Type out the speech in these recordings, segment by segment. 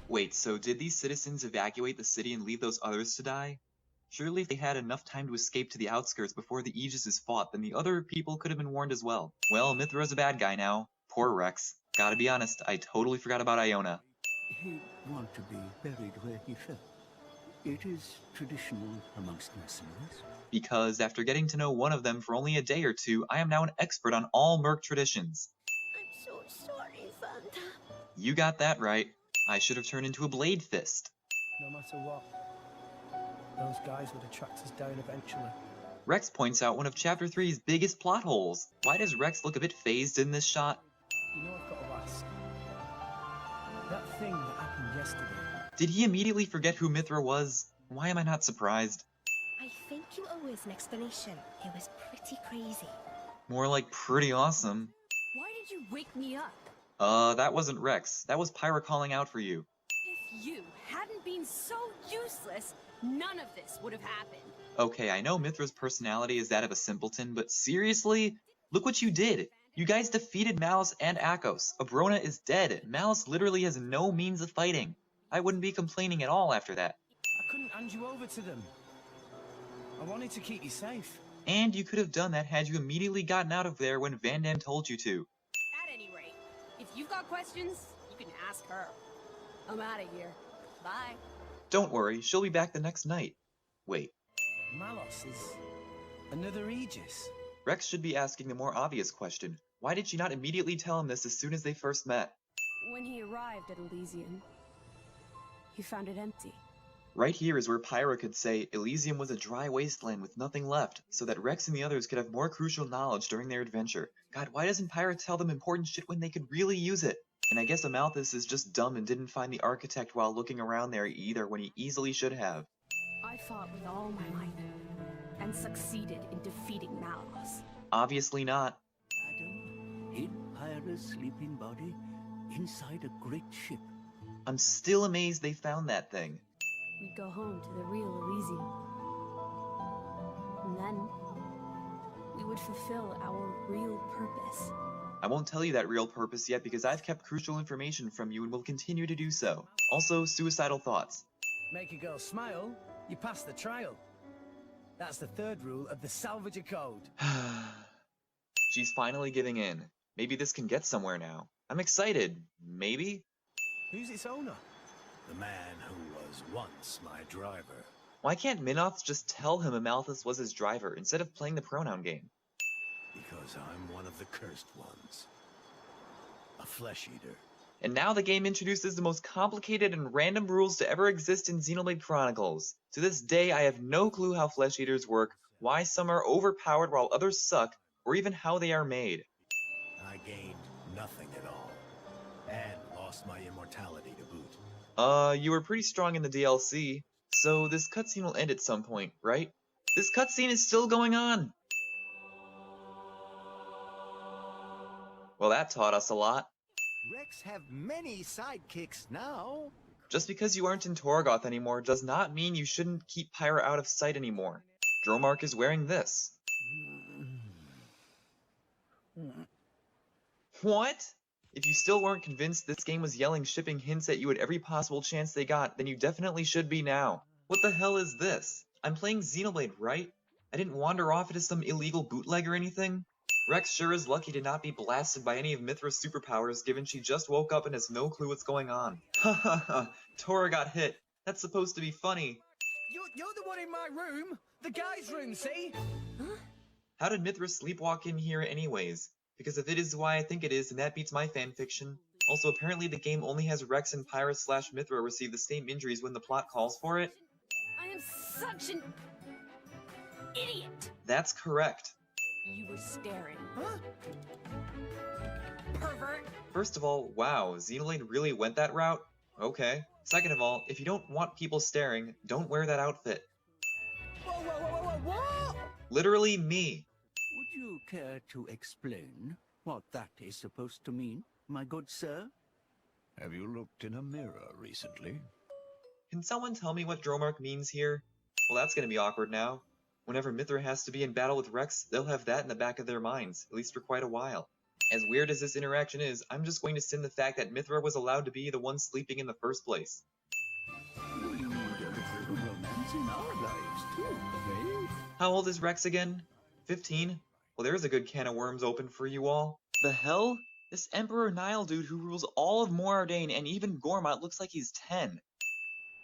Wait, so did these citizens evacuate the city and leave those others to die? Surely if they had enough time to escape to the outskirts before the Aegis is fought, then the other people could have been warned as well. Well, Mithra's a bad guy now. Poor Rex. Gotta be honest, I totally forgot about Iona. He'd want to be buried where he fell. It is traditional amongst mercenaries. Because after getting to know one of them for only a day or two, I am now an expert on all merc traditions. I'm so sorry, Fanta. You got that right. I should have turned into a blade fist. No matter what, those guys would have tracked us down eventually. Rex points out one of Chapter 3's biggest plot holes. Why does Rex look a bit phased in this shot? You know, I've got to ask. That thing that happened yesterday. Did he immediately forget who Mithra was? Why am I not surprised? I think you owe us an explanation. It was pretty crazy. More like pretty awesome. Why did you wake me up? That wasn't Rex. That was Pyra calling out for you. If you hadn't been so useless, none of this would have happened. Okay, I know Mithra's personality is that of a simpleton, but seriously? Look what you did! You guys defeated Malice and Akos. Abrona is dead. Malice literally has no means of fighting. I wouldn't be complaining at all after that. I couldn't hand you over to them. I wanted to keep you safe. And you could have done that had you immediately gotten out of there when Van Dam told you to. At any rate, if you've got questions, you can ask her. I'm out of here. Bye. Don't worry, she'll be back the next night. Wait. Malos is another Aegis. Rex should be asking the more obvious question. Why did she not immediately tell him this as soon as they first met? When he arrived at Elysium, he found it empty. Right here is where Pyra could say Elysium was a dry wasteland with nothing left, so that Rex and the others could have more crucial knowledge during their adventure. God, why doesn't Pyra tell them important shit when they could really use it? And I guess Amalthus is just dumb and didn't find the architect while looking around there either when he easily should have. I fought with all my might, and succeeded in defeating Malos. Obviously not. Adam, in Pyra's sleeping body, inside a great ship. I'm still amazed they found that thing. We'd go home to the real Elysium. And then, we would fulfill our real purpose. I won't tell you that real purpose yet because I've kept crucial information from you and will continue to do so. Also, suicidal thoughts. Make a girl smile, you pass the trial. That's the third rule of the Salvager Code. She's finally giving in. Maybe this can get somewhere now. I'm excited. Maybe? Who's its owner? The man who was once my driver. Why can't Minoth just tell him Amalthus was his driver instead of playing the pronoun game? Because I'm one of the cursed ones. A flesh eater. And now the game introduces the most complicated and random rules to ever exist in Xenoblade Chronicles. To this day, I have no clue how flesh eaters work, why some are overpowered while others suck, or even how they are made. I gained nothing at all. And lost my immortality to boot. You were pretty strong in the DLC. So this cutscene will end at some point, right? This cutscene is still going on! Well, that taught us a lot. Rex have many sidekicks now. Just because you aren't in Torgoth anymore does not mean you shouldn't keep Pyra out of sight anymore. Dromark is wearing this. What? If you still weren't convinced this game was yelling shipping hints at you at every possible chance they got, then you definitely should be now. What the hell is this? I'm playing Xenoblade, right? I didn't wander off into some illegal bootleg or anything? Rex sure is lucky to not be blasted by any of Mithra's superpowers given she just woke up and has no clue what's going on. Ha ha ha, Tora got hit. That's supposed to be funny. You're the one in my room! The guy's room, see? Huh? How did Mithra sleepwalk in here anyways? Because if it is why I think it is, then that beats my fanfiction. Also, apparently the game only has Rex and Pyra / Mithra receive the same injuries when the plot calls for it. I am such an idiot! That's correct. You were staring. Huh? Pervert! First of all, wow, Xenoblade really went that route? Okay. Second of all, if you don't want people staring, don't wear that outfit. Whoa, what? Literally me. Would you care to explain what that is supposed to mean, my good sir? Have you looked in a mirror recently? Can someone tell me what Dromark means here? Well, that's gonna be awkward now. Whenever Mithra has to be in battle with Rex, they'll have that in the back of their minds, at least for quite a while. As weird as this interaction is, I'm just going to sin the fact that Mithra was allowed to be the one sleeping in the first place. We need a little romance in our lives too, eh? How old is Rex again? 15? Well, there's a good can of worms open for you all. The hell? This Emperor Nile dude who rules all of Morardain and even Gormat looks like he's 10.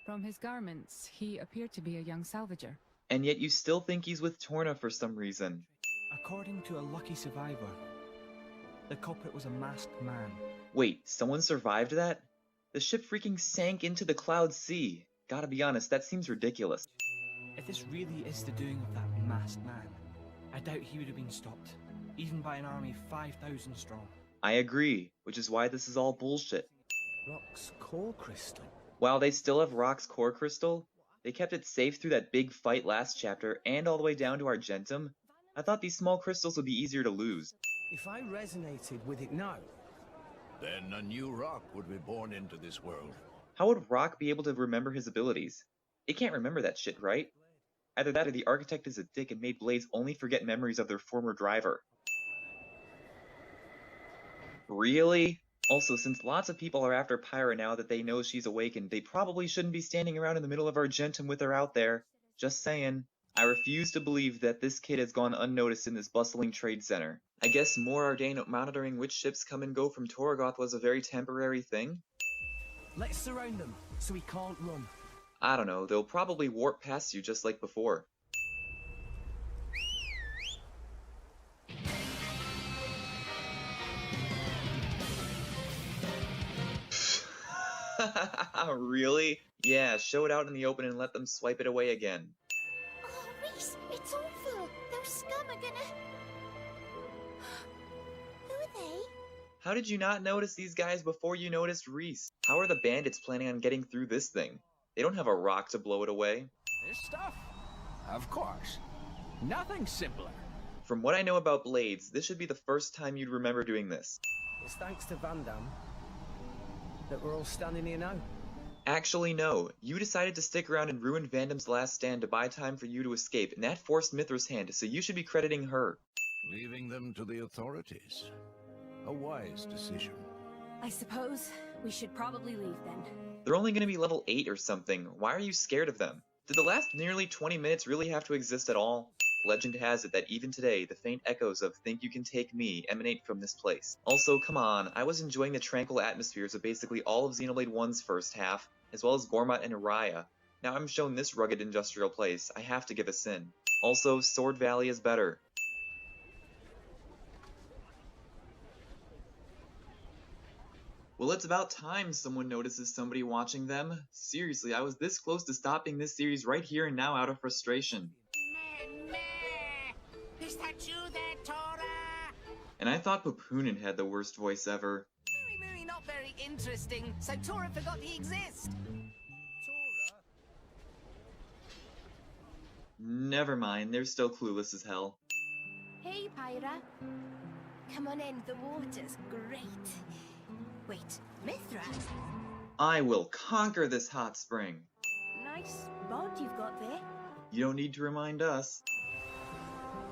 From his garments, he appeared to be a young salvager. And yet you still think he's with Torna for some reason. According to a lucky survivor, the culprit was a masked man. Wait, someone survived that? The ship freaking sank into the Cloud Sea. Gotta be honest, that seems ridiculous. If this really is the doing of that masked man, I doubt he would have been stopped, even by an army 5,000 strong. I agree, which is why this is all bullshit. Rock's core crystal. While they still have Rock's core crystal, they kept it safe through that big fight last chapter and all the way down to Argentum. I thought these small crystals would be easier to lose. If I resonated with it now, Then a new rock would be born into this world. How would Rock be able to remember his abilities? It can't remember that shit, right? Either that or the architect is a dick and made Blades only forget memories of their former driver. Really? Also, since lots of people are after Pyra now that they know she's awakened, they probably shouldn't be standing around in the middle of Argentum with her out there. Just saying. I refuse to believe that this kid has gone unnoticed in this bustling trade center. I guess Morardain monitoring which ships come and go from Torgoth was a very temporary thing? let's surround them so he can't run. I don't know, they'll probably warp past you just like before. Really? Yeah, show it out in the open and let them swipe it away again. Oh, Reese, it's awful. Those scum are gonna... Who are they? How did you not notice these guys before you noticed Reese? How are the bandits planning on getting through this thing? They don't have a rock to blow it away. This stuff? Of course. Nothing simpler. From what I know about Blades, this should be the first time you'd remember doing this. It's thanks to Van Damme that we're all standing here now. Actually, no. You decided to stick around and ruin Vandam's last stand to buy time for you to escape, and that forced Mithra's hand, so you should be crediting her. Leaving them to the authorities. A wise decision. I suppose we should probably leave then. They're only going to be level 8 or something. Why are you scared of them? Did the last nearly 20 minutes really have to exist at all? Legend has it that even today, the faint echoes of "Think You Can Take Me" emanate from this place. Also, come on, I was enjoying the tranquil atmospheres of basically all of Xenoblade 1's first half, as well as Gormat and Araya. Now I'm shown this rugged industrial place, I have to give a sin. Also, Sword Valley is better. Well, it's about time someone notices somebody watching them. Seriously, I was this close to stopping this series right here and now out of frustration. Is that you there, Tora? And I thought Papunin had the worst voice ever. Maybe not very interesting, so Tora forgot he exists. Never mind, they're still clueless as hell. Hey, Pyra. Come on in, the water's great. Wait, Mithra? I will conquer this hot spring. Nice bod you've got there. You don't need to remind us.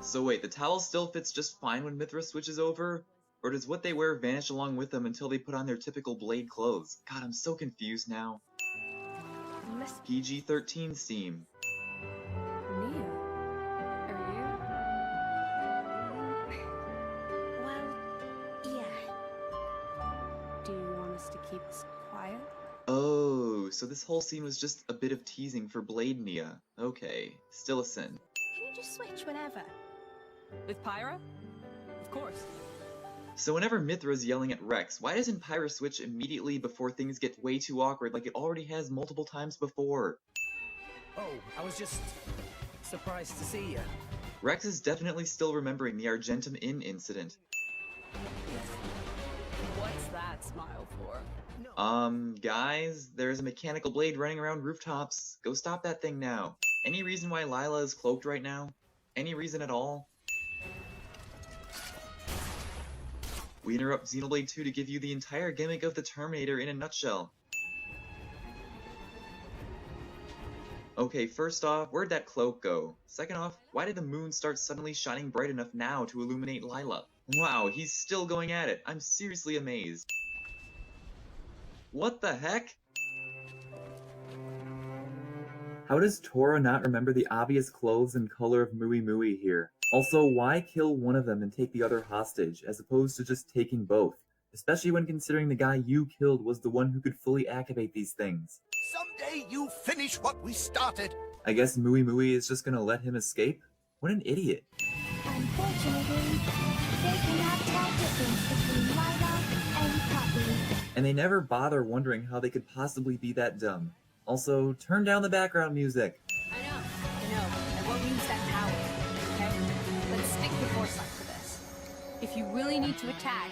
So wait, the towel still fits just fine when Mithra switches over? Or does what they wear vanish along with them until they put on their typical Blade clothes? God, I'm so confused now. Must PG-13 theme. Nia, are Well, yeah. Do you want us to keep this quiet? Oh, so this whole scene was just a bit of teasing for Blade Nia. Okay, still a sin. Can you just switch whenever? With Pyra? Of course. So whenever Mithra's yelling at Rex, why doesn't Pyra switch immediately before things get way too awkward like it already has multiple times before? Oh, I was just surprised to see you. Rex is definitely still remembering the Argentum Inn incident. What's that smile for? Guys, there's a mechanical blade running around rooftops. Go stop that thing now. Any reason why Lila is cloaked right now? Any reason at all? We interrupt Xenoblade 2 to give you the entire gimmick of the Terminator in a nutshell. Okay, first off, where'd that cloak go? Second off, why did the moon start suddenly shining bright enough now to illuminate Lila? Wow, he's still going at it. I'm seriously amazed. What the heck? How does Tora not remember the obvious clothes and color of Mui Mui here? Also, why kill one of them and take the other hostage, as opposed to just taking both? Especially when considering the guy you killed was the one who could fully activate these things. Someday you finish what we started. I guess Mui Mui is just gonna let him escape? What an idiot. Unfortunately, they cannot tell difference between Lila and Poppy. And they never bother wondering how they could possibly be that dumb. Also, turn down the background music. I know. I won't use that power, okay? Let's stick to foresight for this. If you really need to attack,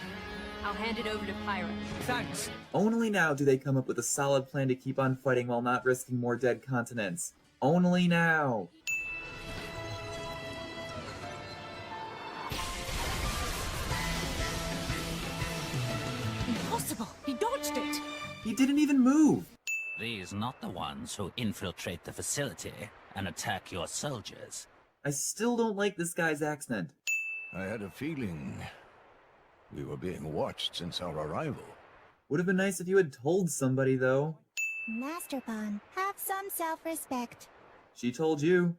I'll hand it over to Pyra. Thanks. Only now do they come up with a solid plan to keep on fighting while not risking more dead continents. Only now! Impossible! He dodged it! He didn't even move! These not the ones who infiltrate the facility and attack your soldiers. I still don't like this guy's accent. I had a feeling we were being watched since our arrival. Would have been nice if you had told somebody, though. Master Bon, have some self-respect. She told you.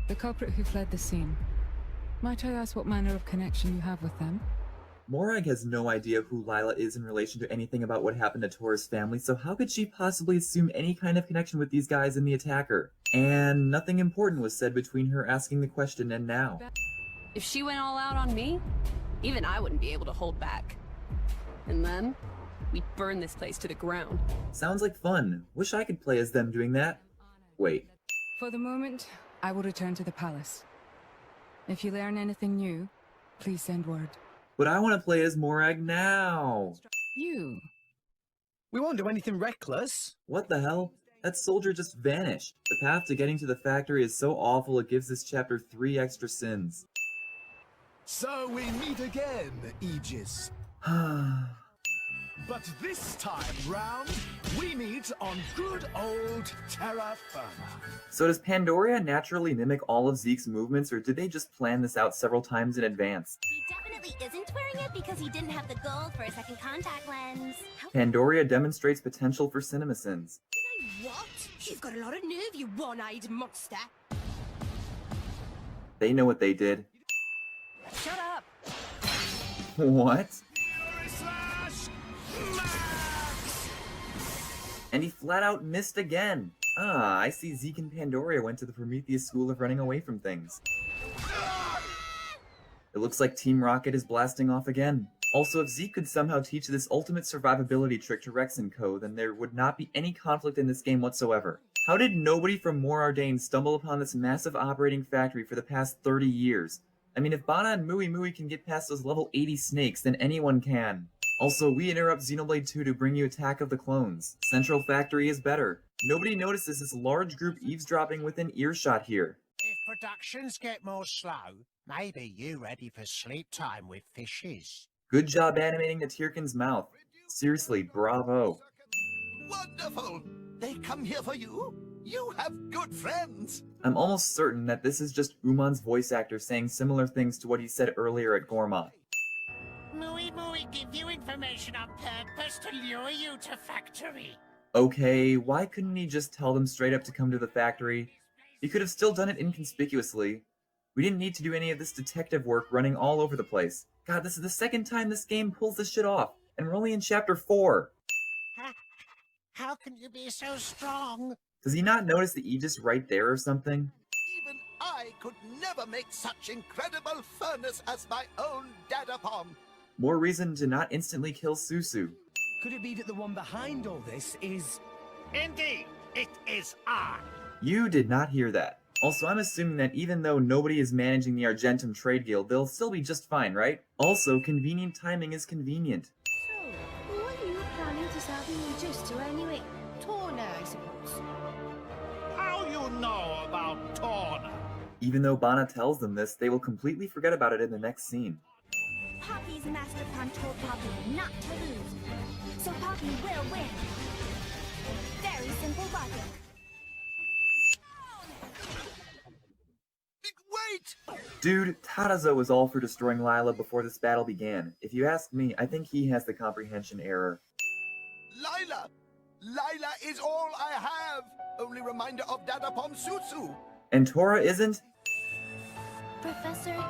The culprit who fled the scene. Might I ask what manner of connection you have with them? Morag has no idea who Lila is in relation to anything about what happened to Tora's family, so how could she possibly assume any kind of connection with these guys and the attacker? And nothing important was said between her asking the question and now. If she went all out on me, even I wouldn't be able to hold back. And then, we'd burn this place to the ground. Sounds like fun. Wish I could play as them doing that. Wait. For the moment, I will return to the palace. If you learn anything new, please send word. But I want to play as Morag now! You? We won't do anything reckless. What the hell? That soldier just vanished. The path to getting to the factory is so awful it gives this chapter 3 extra sins. So we meet again, Aegis. But this time round, we meet on good old terra firma. So does Pandoria naturally mimic all of Zeke's movements, or did they just plan this out several times in advance? He definitely isn't wearing it because he didn't have the gold for a second contact lens. Pandoria demonstrates potential for cinema sins. What? You've got a lot of nerve, you one-eyed monster. They know what they did. Shut up! What? And he flat out missed again. Ah, I see Zeke and Pandoria went to the Prometheus School of Running Away from Things. It looks like Team Rocket is blasting off again. Also, if Zeke could somehow teach this ultimate survivability trick to Rex and Co., then there would not be any conflict in this game whatsoever. How did nobody from Morardain stumble upon this massive operating factory for the past 30 years? I mean, if Bana and Mui Mui can get past those level 80 snakes, then anyone can. Also, we interrupt Xenoblade 2 to bring you Attack of the Clones. Central Factory is better. Nobody notices this large group eavesdropping within earshot here. If productions get more slow, maybe you ready for sleep time with fishes. Good job animating the Tyrkin's mouth. Seriously, bravo. Wonderful! They come here for you? You have good friends! I'm almost certain that this is just Uman's voice actor saying similar things to what he said earlier at Gorma. Mui Mui give you information on purpose to lure you to factory. Okay, why couldn't he just tell them straight up to come to the factory? He could have still done it inconspicuously. We didn't need to do any of this detective work running all over the place. God, this is the second time this game pulls this shit off, and we're only in chapter 4. How can you be so strong? Does he not notice the Aegis right there or something? Even I could never make such incredible furnace as my own Dadapon. More reason to not instantly kill Susu. Could it be that the one behind all this is... Indeed, it is I. You did not hear that. Also, I'm assuming that even though nobody is managing the Argentum trade guild, they'll still be just fine, right? Also, convenient timing is convenient. So, who are you planning to sell the Aegis to anyway? Torna, I suppose. How you know about Torna? Even though Bana tells them this, they will completely forget about it in the next scene. Poppy's Master Plan told Poppy not to lose. So Poppy will win. Very simple logic. wait! Dude, Tadazo was all for destroying Lila before this battle began. If you ask me, I think he has the comprehension error. Lila! Lila is all I have! Only reminder of Dada Pomsusu! And Tora isn't? Professor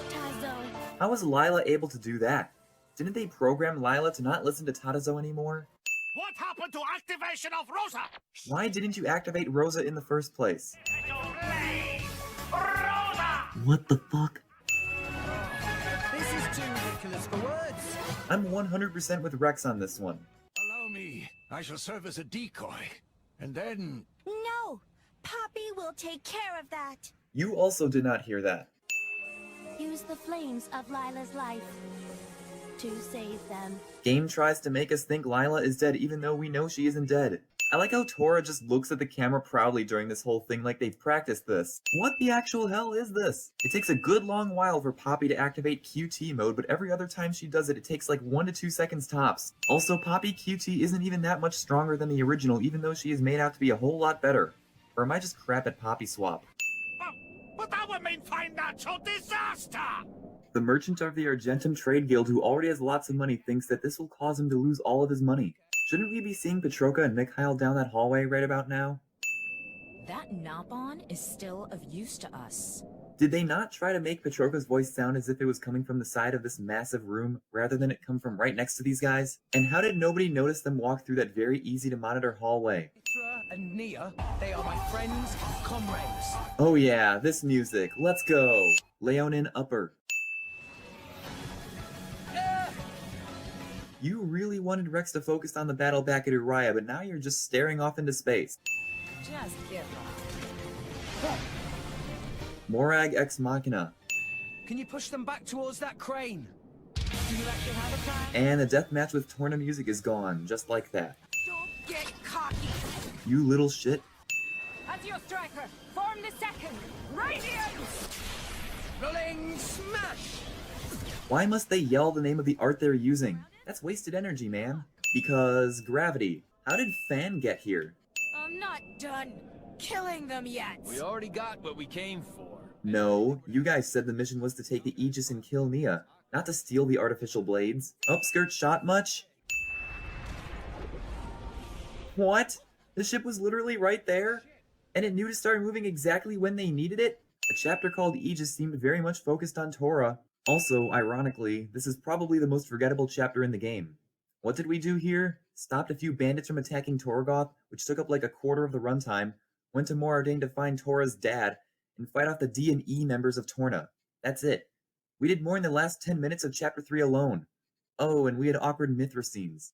Tadazo. How was Lila able to do that? Didn't they program Lila to not listen to Tadazo anymore? What happened to activation of Rosa? Why didn't you activate Rosa in the first place? Rosa! What the fuck? This is too ridiculous for words. I'm 100% with Rex on this one. Allow me. I shall serve as a decoy. And then... No! Poppy will take care of that. You also did not hear that. Use the flames of Lila's life to save them. Game tries to make us think Lila is dead even though we know she isn't dead. I like how Tora just looks at the camera proudly during this whole thing like they've practiced this. What the actual hell is this? It takes a good long while for Poppy to activate QT mode, but every other time she does it, it takes like 1 to 2 seconds tops. Also, Poppy QT isn't even that much stronger than the original, even though she is made out to be a whole lot better. Or am I just crap at Poppy Swap? But that would mean financial disaster! The merchant of the Argentum trade guild, who already has lots of money, thinks that this will cause him to lose all of his money. Shouldn't we be seeing Petroka and Mikhail down that hallway right about now? That Nabon is still of use to us. Did they not try to make Petroka's voice sound as if it was coming from the side of this massive room, rather than it come from right next to these guys? And how did nobody notice them walk through that very easy-to-monitor hallway? Mitra and Nia, they are my friends and comrades. Oh yeah, this music. Let's go! Leonin Upper. You really wanted Rex to focus on the battle back at Uriah, but now you're just staring off into space. Just give up. Morag Ex Machina. Can you push them back towards that crane? Do you actually have a plan? And the deathmatch with Torna music is gone, just like that. Don't get cocky! You little shit. As your striker, form the second! Radiance! Rolling smash! Why must they yell the name of the art they're using? That's wasted energy, man. Because gravity. How did Fan get here? I'm not done killing them yet! We already got what we came for. No, you guys said the mission was to take the Aegis and kill Nia, not to steal the artificial blades. Upskirt shot much? What? The ship was literally right there? And it knew to start moving exactly when they needed it? A chapter called Aegis seemed very much focused on Tora. Also, ironically, this is probably the most forgettable chapter in the game. What did we do here? Stopped a few bandits from attacking Torgoth, which took up like a quarter of the runtime, went to Moradin to find Tora's dad, and fight off the D and E members of Torna. That's it. We did more in the last 10 minutes of Chapter 3 alone. Oh, and we had awkward Mithra scenes.